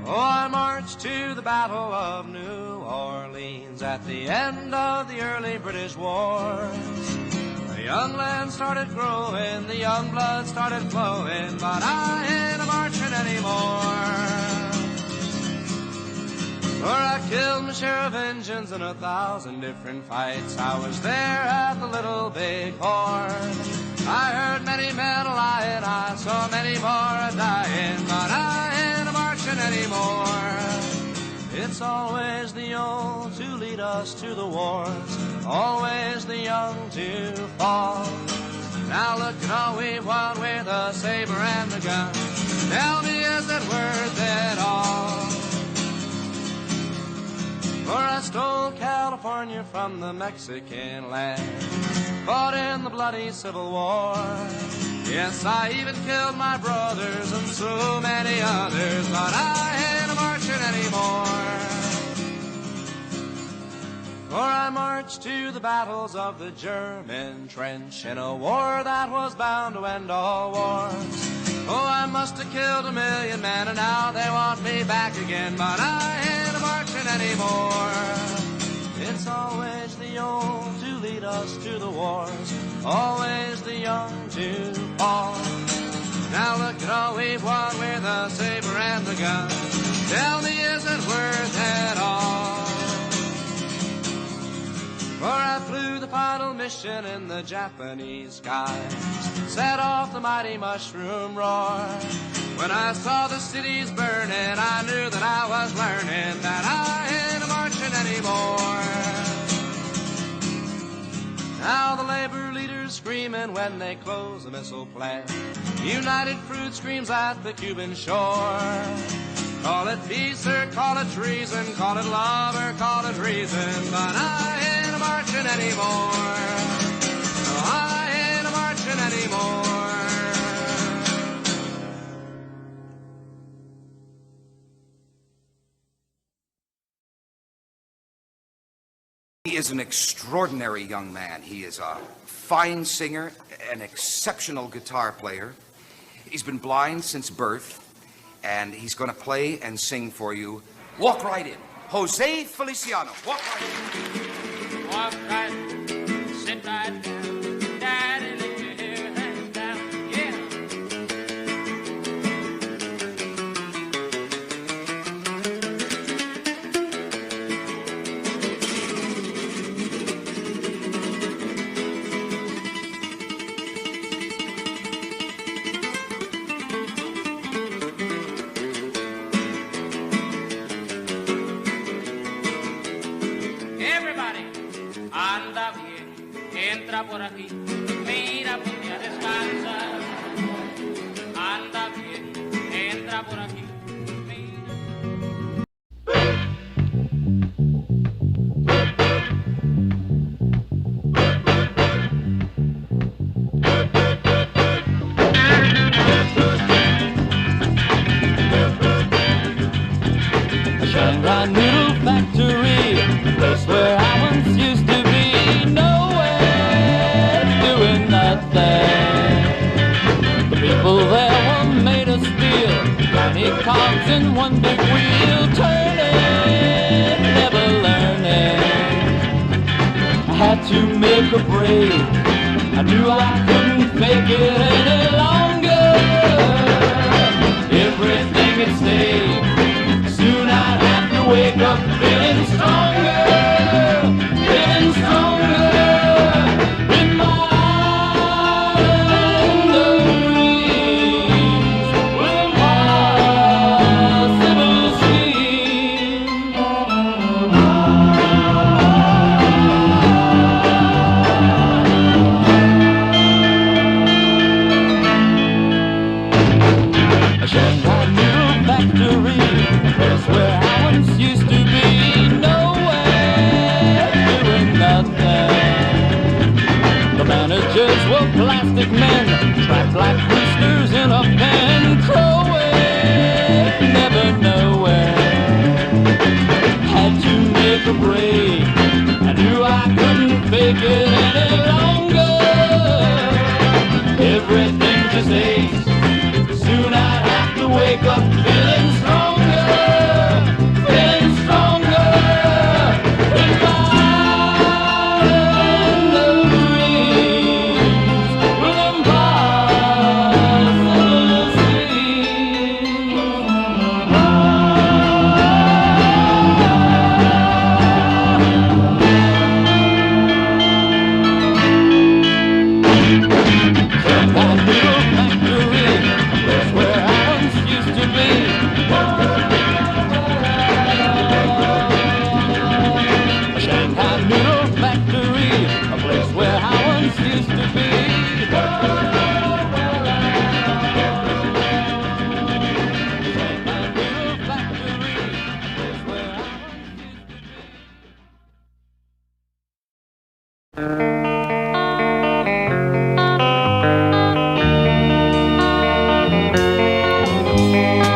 Oh, I marched to the Battle of New Orleans at the end of the early British wars. The young land started growing, the young blood started flowing, but I ain't a-marching anymore. For I killed my share of Injuns in 1,000 different fights. I was there at the Little Big Horn. I heard many men a-lying, I saw many more a-dying, but I ain't a-marching anymore. It's always the old to lead us to the wars, always the young to fall. Now look at all we've won with a saber and a gun. Tell me, is it worth it all? For I stole California from the Mexican land, fought in the bloody Civil War. Yes, I even killed my brothers and so many others, but I ain't a-marching anymore. For I marched to the battles of the German trench in a war that was bound to end all wars. Oh, I must have killed 1,000,000 men and now they want me back again, but I ain't a-marching anymore. It's always the old to lead us to the wars, always the young to fall. Now look at all we've won with a saber and a gun. Tell me, is it worth it all? For I flew the final mission in the Japanese skies, set off the mighty mushroom roar. When I saw the cities burning, I knew that I was learning that I ain't a-marching anymore. Now the labor leaders screaming when they close the missile plant. United Fruit screams at the Cuban shore. Call it peace or call it treason, call it love or call it reason, but I ain't a-marching anymore. No, I ain't a-marching anymore. He is an extraordinary young man. He is a fine singer, an exceptional guitar player. He's been blind since birth, and he's going to play and sing for you. Walk right in. Jose Feliciano. Walk right in. Walk right in. Sit right down. Daddy, let your hair hang down. Yeah. Anda bien, entra por aquí, mira por día descansa. Anda bien, entra por aquí, Shanghai Noodle Factory, the place where I once used to be. Nowhere doing nothing. The people there were made of steel, tiny cogs in one big wheel, turning, never learning. I had to make a break. I knew I couldn't fake it any longer. Everything had stayed. Soon I'd have to wake up feeling stronger, feeling stronger. In my island of dreams, with impossible schemes.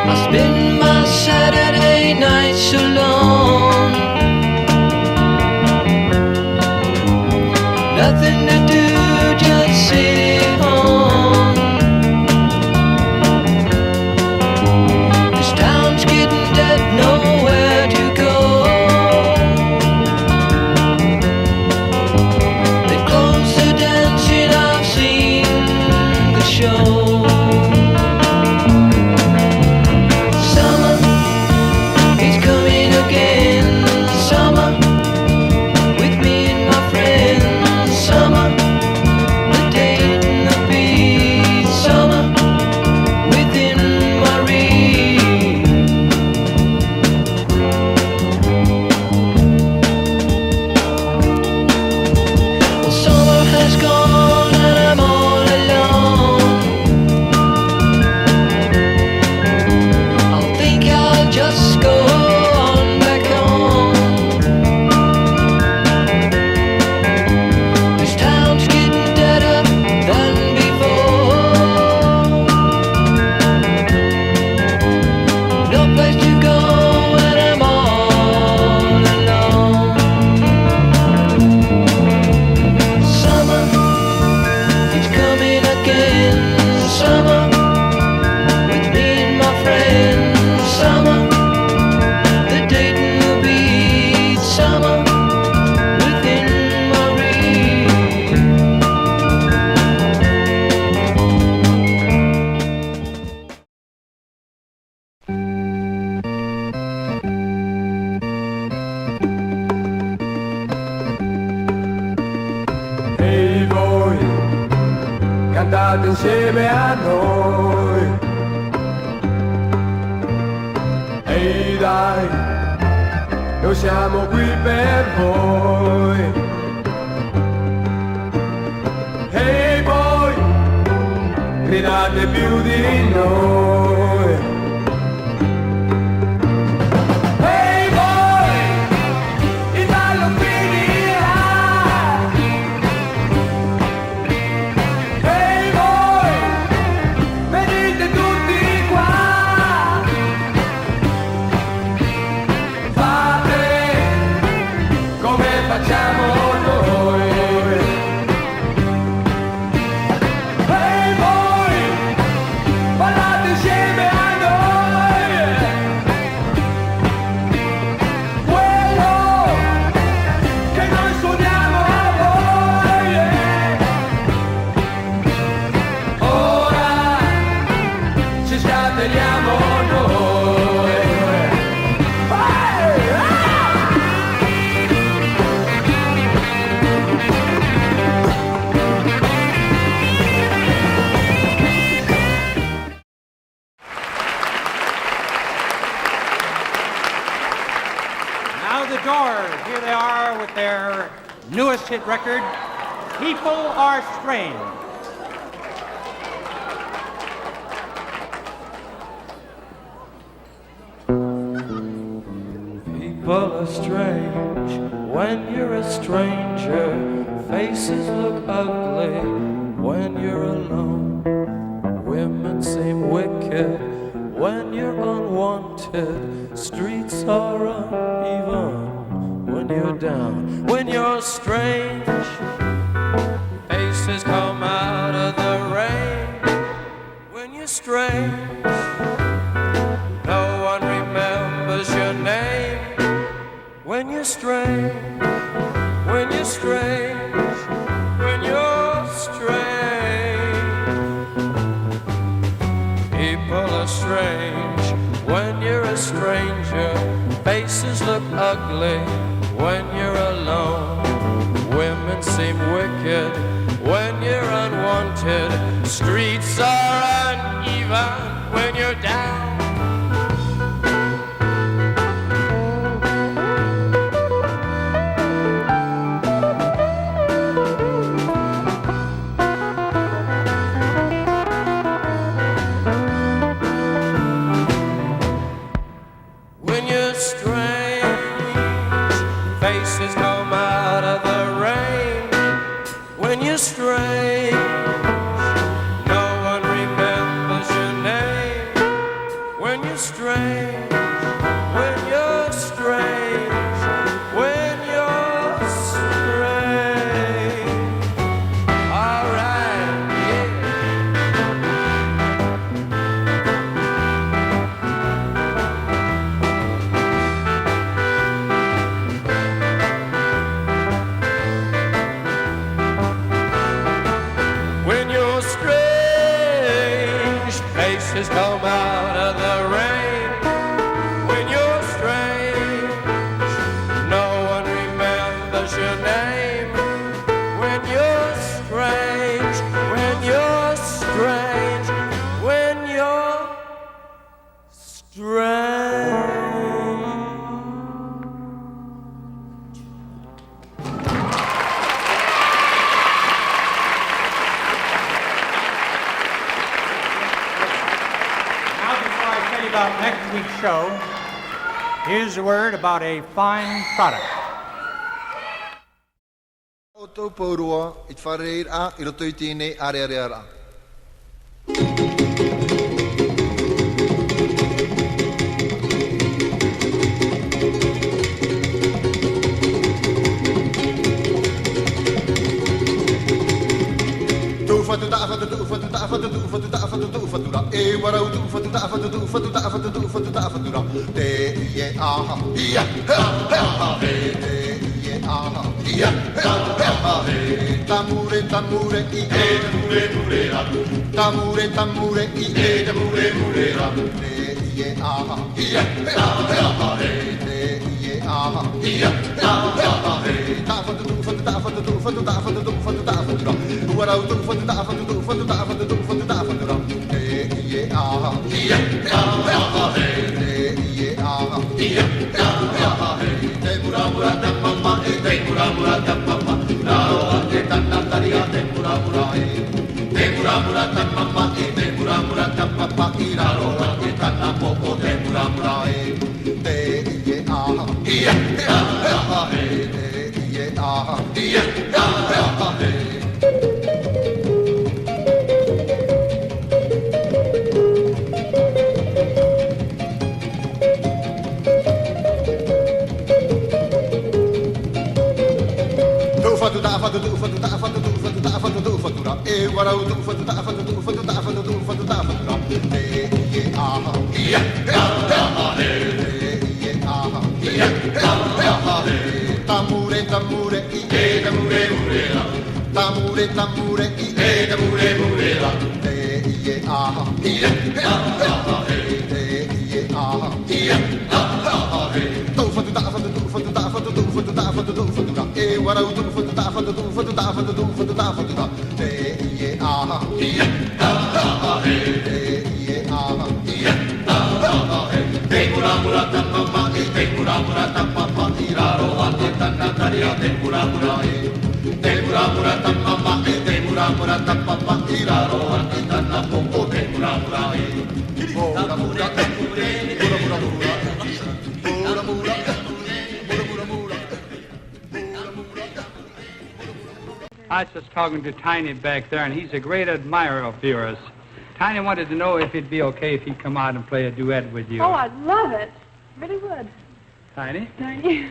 I spend my Saturday nights alone. Nothing to do, just sit at home. This town's getting dead, nowhere to go. They close the dancing, I've seen the show. Summer is coming again. Summer with me and my friends. Summer, the date and the beat. Summer within my reach. Well, summer has gone and I'm all alone. I think I'll just go on back home. This town's getting deader than before. No place to go when I'm all alone. Summer, it's coming again. Summer with me and my friends. Summer, the date and the beat. Summer within my reach. Ehi voi, cantate insieme a noi. Ehi dai, noi siamo qui per voi. Ehi voi, gridate più di noi. Ehi voi, il ballo finirà. Ehi voi, venite tutti qua. Fate come facciamo noi. Ehi voi, ballate insieme a noi. Quello che noi suoniamo a voi. Ora ci scateniamo noi. Now the Doors, here they are with their newest hit record, People Are Strange. People are strange when you're a stranger. Faces look ugly when you're alone. Women seem wicked when you're unwanted. Streets are uneven when you're down. When you're strange, faces come out of the rain. When you're strange, no one remembers your name. When you're strange, when you're strange, when you're strange. People are strange when you're a stranger. Faces look ugly when you're alone. Women seem wicked when you're unwanted. Streets are uneven when you're down. When you're strange, faces come out of the rain. When you're strange, no one remembers your name. when you're strange, when you're strange, when you're strange. All right, yeah. When you're strange, faces come out of the rain. When you're strange, no one remembers your name. When you're strange, when you're strange, when you're strange. Now, before I tell you about next week's show, here's a word about a fine product. Autoporua, it farer a, irotoitine, arerera. Tamure, tamure, i tamure, murera. Tamure, tamure, i tamure, murera. Ye aha, ye aha, ye aha, ye aha. Tafatu, tafatu, tafatu, tafatu, tafatu, tafatu, tafatu. What out of the tafatu, tafatu, tafatu, tafatu, tafatu. Ye aha, ye aha, ye aha, ye aha. Temura, mura, tamama, temura, mura, tamama. Tanataria tempura mura tempura mura tamama tempura mura tamapa iraro tana poco tempura mura te ye aha ye aha ye aha ye aha. Tamure, tamure, i tamure, murera. Tamure, tamure, i tamure, murera. Ye aha, ye aha, ye aha, ye aha. Tofatu, tafatu, tofatu, tafatu, tofatu, tafatu, tofatu. What out of the tafatu, tofatu, tafatu, tofatu, tafatu. Ye aha, ye aha, ye aha, ye aha. Tempura mura tamama, tempura mura tamama, iraro ate tanataria tempura mura tempura mura tamama, tempura mura tamama, iraro ate tanapopo tempura mura mura mura tempure, mura mura mura, mura mura, mura mura mura. I was just talking to Tiny back there, and he's a great admirer of yours. Tiny wanted to know if it'd be okay if he'd come out and play a duet with you. Oh, I'd love it. Really would. Tiny? Tiny.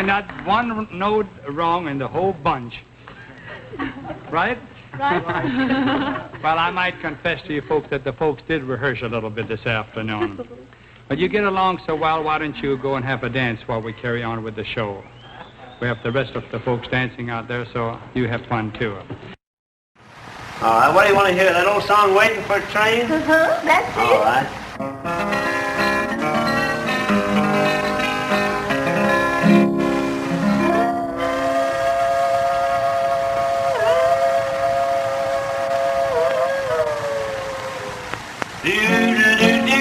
making not one note wrong in the whole bunch. Right? Right. Well, I might confess to you folks that the folks did rehearse a little bit this afternoon. But you get along so well, why don't you go and have a dance while we carry on with the show? We have the rest of the folks dancing out there, so you have fun too. All right, what do you want to hear? That old song, Waiting for a Train? That's it. All right. Do-do-do-do,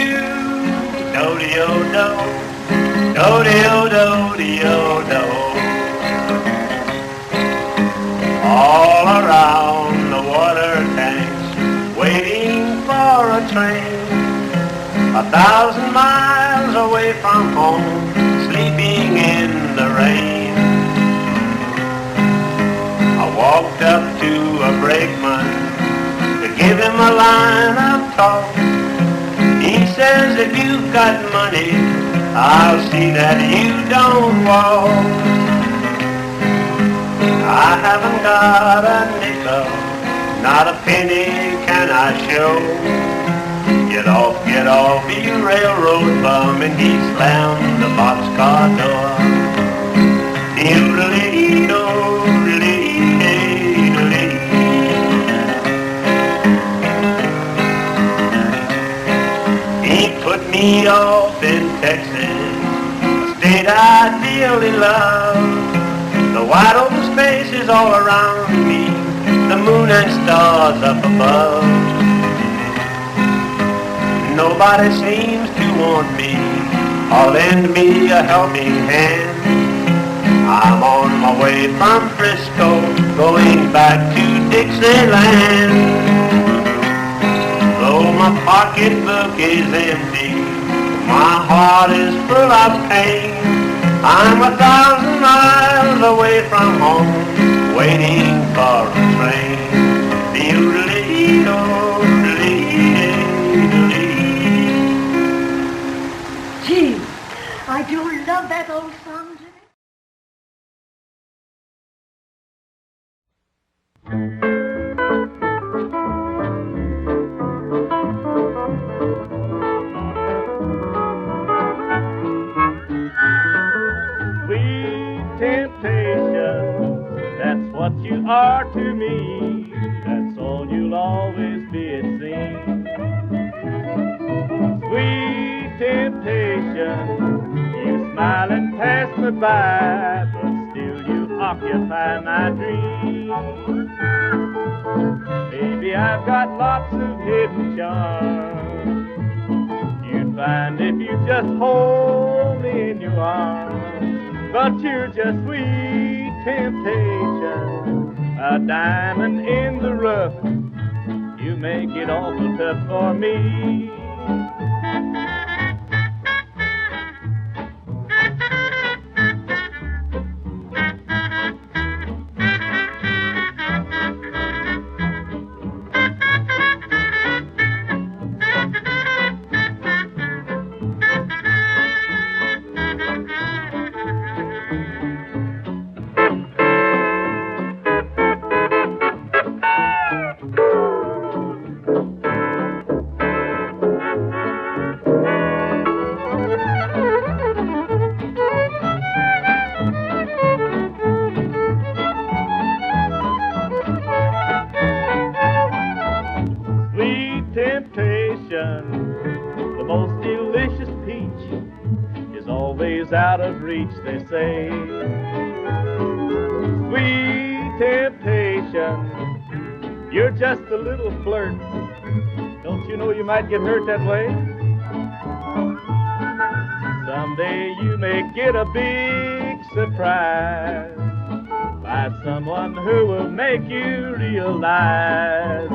all around the water tanks, waiting for a train. 1,000 miles away from home, sleeping in the rain. I walked up to a brakeman to give him a line of talk. He says, if you've got money, I'll see that you don't walk. I haven't got a nickel, not a penny can I show. Get off, you railroad bum, and he slammed the boxcar door. He put me off in Texas, a state I dearly love. The wide open spaces all around me, the moon and stars up above. Nobody seems to want me or lend me a helping hand. I'm on my way from Frisco, going back to Dixieland. Though my pocketbook is empty, my heart is full of pain. I'm 1,000 miles away from home, waiting for a train. Gee, I do love that old song, Jimmy. That's what you are to me. That's all you'll always be, it seems. Sweet temptation, you smile and pass me by, but still you occupy my dreams. Baby, I've got lots of hidden charms you'd find if you just hold me in your arms. But you're just sweet temptation, a diamond in the rough. You make it awful tough for me. The most delicious peach is always out of reach, they say. Sweet temptation, you're just a little flirt. Don't you know you might get hurt that way? Someday you may get a big surprise by someone who will make you realize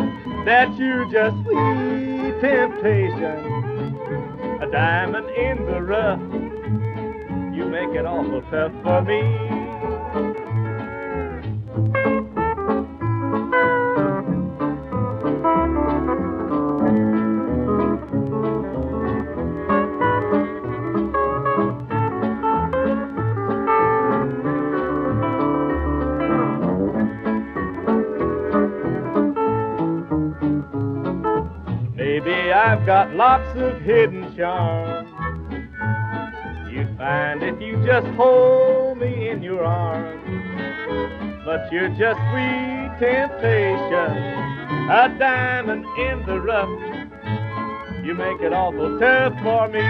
that you're just sweet temptation, a diamond in the rough. You make it awful tough for me. I've got lots of hidden charm. You'd find if you just hold me in your arms. But you're just sweet temptation, a diamond in the rough. You make it awful tough for me.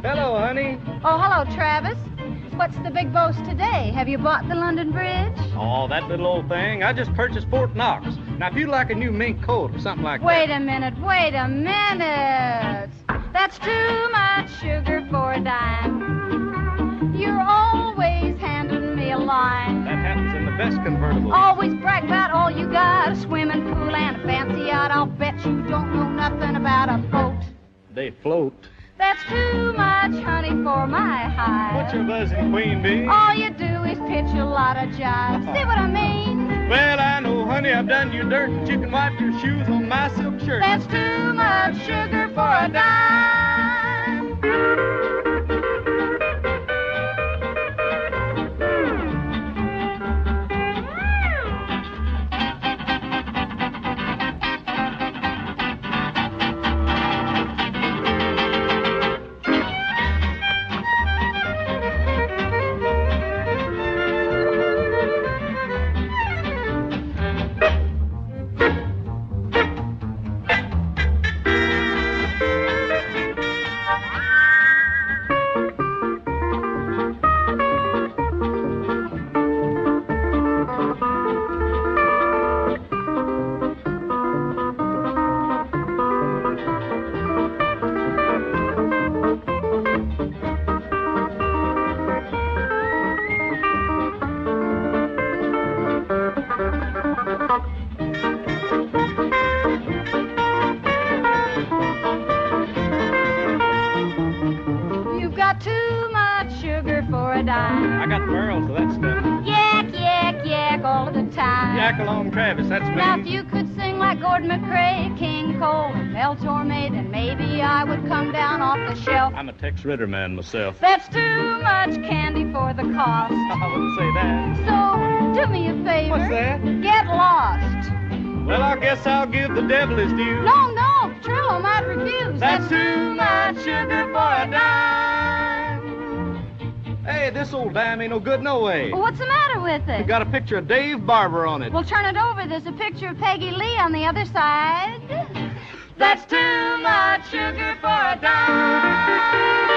Hello, honey. Oh, hello, Travis. What's the big boast today? Have you bought the London Bridge? Oh, that little old thing. I just purchased Fort Knox. Now, if you'd like a new mink coat or something like Wait that. a minute. That's too much sugar for a dime. You're always handing me a line. That happens in the best convertible. Always brag about all you got, a swimming pool and a fancy yacht. I'll bet you don't know nothing about a boat. They float. That's too much, honey, for my hide. What's your buzzing queen bee? All you do is pitch a lot of jive. See what I mean? Well, I know, honey, I've done you dirt, but you can wipe your shoes on my silk shirt. That's too much sugar for a dime. I got the barrels of that stuff. Yak, yak, yak all the time. Yak along, Travis, that's me. Now, if you could sing like Gordon McCrae, King Cole, and Mel Torme, then maybe I would come down off the shelf. I'm a Tex Ritter man myself. That's too much candy for the cost. I wouldn't say that. So, do me a favor. What's that? Get lost. Well, I guess I'll give the devil his due. No, Trillo might refuse. That's too much sugar for a dime. Hey, this old dime ain't no good no way. Well, what's the matter with it? It got a picture of Dave Barber on it. Well, turn it over. There's a picture of Peggy Lee on the other side. That's too much sugar for a dime.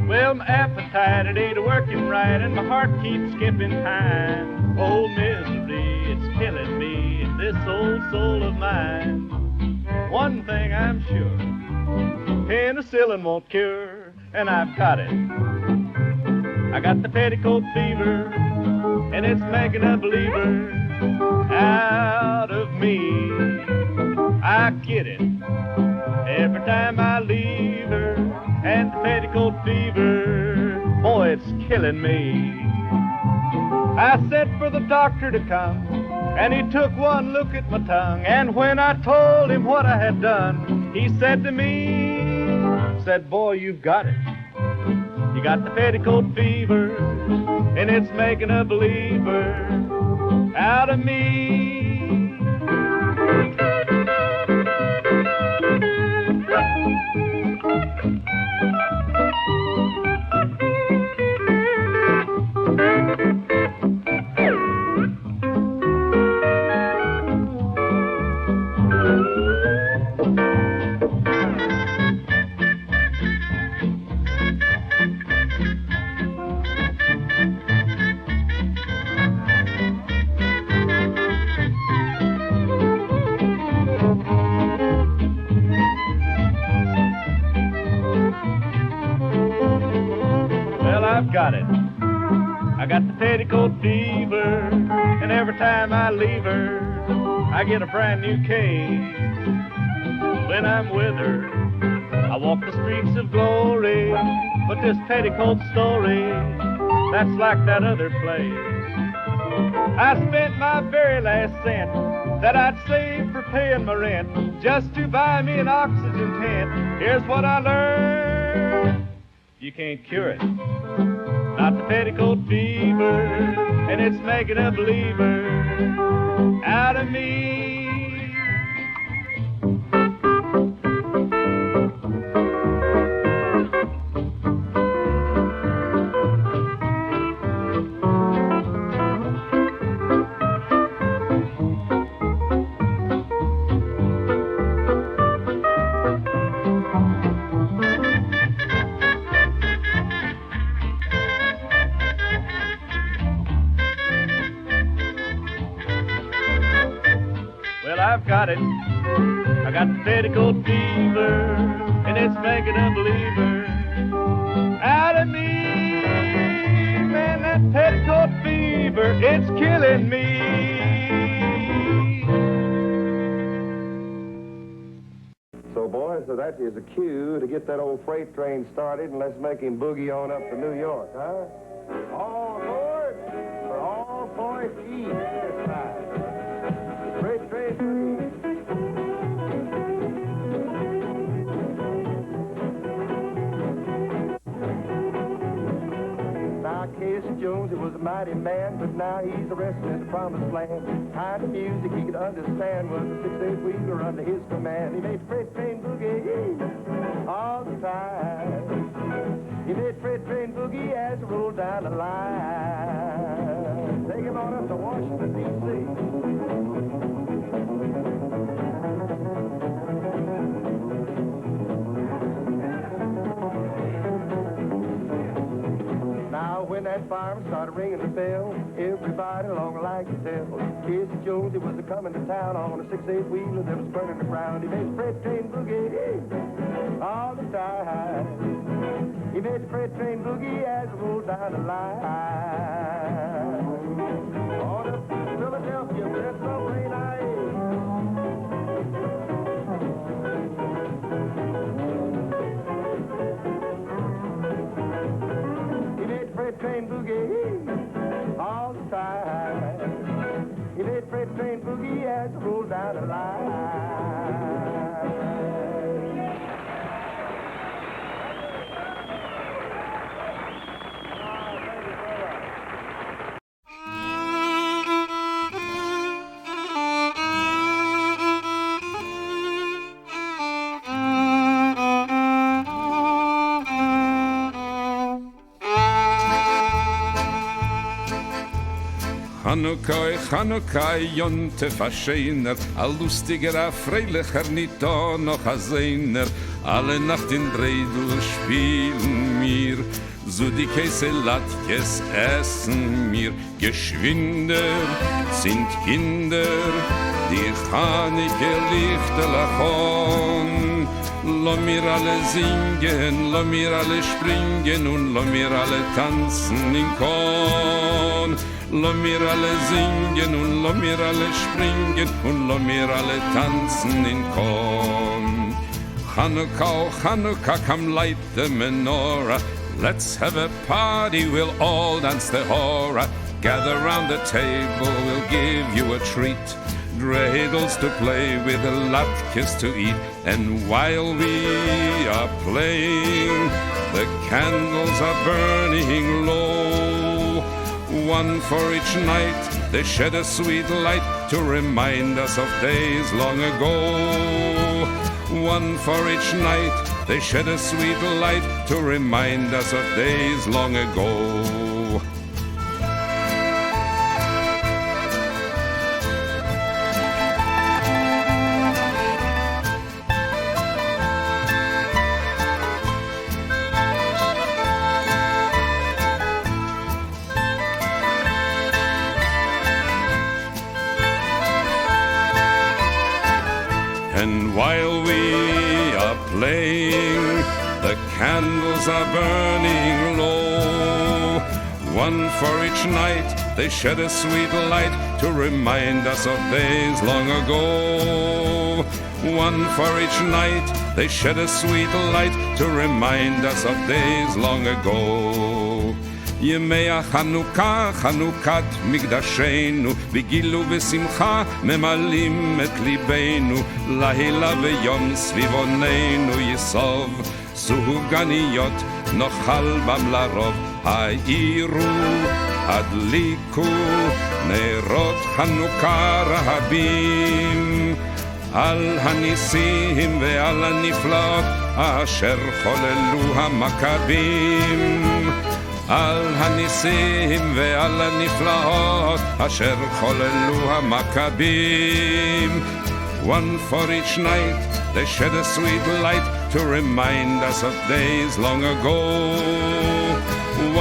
Well, my appetite, it ain't working right, and my heart keeps skipping time. Oh, misery, it's killing me, this old soul of mine. One thing I'm sure, penicillin won't cure, and I've got it. I got the petticoat fever, and it's making a believer out of me. I get it every time I leave her, and the petticoat fever, boy, it's killing me. I sent for the doctor to come, and he took one look at my tongue, and when I told him what I had done, he said to me, said, boy, you've got it. You got the petticoat fever, and it's making a believer out of me. got it. I got the petticoat fever, and every time I leave her, I get a brand new case. When I'm with her, I walk the streets of glory, but this petticoat story, that's like that other place. I spent my very last cent that I'd saved for paying my rent just to buy me an oxygen tent. Here's what I learned: you can't cure it, not the petticoat fever, and it's making a believer out of me. Got it. I got the petticoat fever, and it's making a believer out of me. Man, that petticoat fever, it's killing me. So, boys, so that is a cue to get that old freight train started, and let's make him boogie on up to New York, huh? All aboard for all points east this time. Freight train. Jones, he was a mighty man, but now he's arrested in the promised land. Kind of music he could understand was the 6-8 wheeler under his command. He made freight train boogie all the time. He made freight train boogie as he rolled down the line. Take him on up to Washington, D.C. When that fireman started ringing the bell, everybody along like to tell. Casey Jones, he was a-coming to town on a 6-8 wheeler that was burning the ground. He made the freight train boogie all the time. He made the freight train boogie as it rolled down the line. On up to Philadelphia, where that submarine I is. Freight train boogie all the time. He made freight train boogie as it rolled down the line. Chanukah, Jontef a scheiner, a lustiger, a freilicher, nicht da noch a seiner. Alle Nacht in Bredel spielen mir, so die Käse Latkes essen mir. Geschwinder sind Kinder, die Chanike Lichterlachon. Lo mir alle singen, lo mir alle springen und lo mir alle tanzen in Korn. Lo mir alle singen und lo mir alle springen und lo mir alle tanzen in Korn. Chanukah, Chanukah, come light the menorah. Let's have a party, we'll all dance the hora. Gather round the table, we'll give you a treat. Dreidels to play with, latkes to eat. And while we are playing, the candles are burning low. One for each night, they shed a sweet light to remind us of days long ago. One for each night, they shed a sweet light to remind us of days long ago. And while we are playing, the candles are burning low. One for each night, they shed a sweet light to remind us of days long ago. One for each night, they shed a sweet light to remind us of days long ago. ימי החנוכה, חנוכת מקדשנו, בגילו ושמחה ממלאים את ליבנו, לילה ויום סביבוננו יסוב, סופגניות נאכל בם לרוב, העירו, הדליקו, נרות חנוכה רבים, על הניסים ועל הנפלאות אשר חוללו המכבים. על הניסים ועל הנפלאות אשר חוללו המכבים. One for each night they shed a sweet light to remind us of days long ago.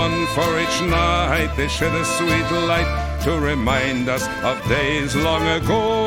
One for each night they shed a sweet light to remind us of days long ago.